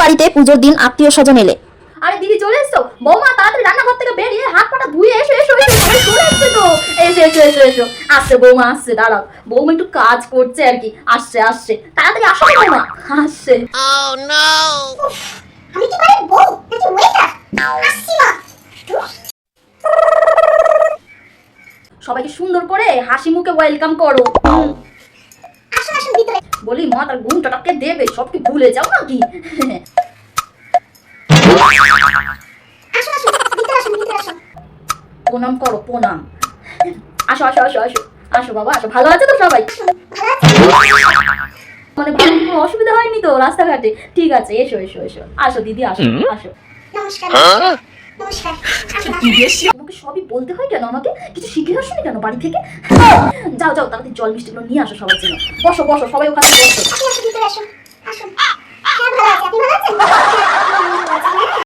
বাড়িতে পুজোর দিন আত্মীয় স্বজন এলে। আরে দিদি চলে এসছো? বৌমা তাড়াতাড়ি রান্নাঘর থেকে বেরিয়ে হাত পাটা ধুয়ে এসো এসো এসো, সবাই চলে এসছে তো। এসো এসো এসো এসো, আসছে বৌমা আসছে, দাঁড়াও। বৌমা একটু কাজ করছে আর কি, আসছে আসছে, তাড়াতাড়ি আসো বৌমা, আসছে। আমি কি পারি বউ নাকি ওয়েটার? আসছি মা। সবাইকে সুন্দর করে হাসি মুখে ওয়েলকাম করো। আসুন আসুন ভিতরে। বলি মা তার ঘুমটা টপকে দেবে, সব কি ভুলে যাও নাকি? আসুন আসুন ভিতরে আসুন ভিতরে আসুন। প্রণাম করো, প্রণাম। আসো আসো আসো আসো আসো বাবা আসো, ভালো আছে তো সবাই? মানে ভালো কোনো অসুবিধা হয়নি তো রাস্তাঘাটে? ঠিক আছে, এসো এসো এসো, আসো দিদি আসো আসো। নমস্কার নমস্কার। আসুন তোমাকে সবই বলতে হয় কেন? আমাকে কিছু শিখে আসোনি কেন বাড়ি থেকে? যাও যাও তাড়াতাড়ি জল মিষ্টিগুলো নিয়ে আসো সবার জন্য। বসো বসো, সবাই ওখানে বসো। আসুন ভিতরে আসুন। আসুন। হ্যাঁ ভালো আছি, আপনি ভালো আছেন?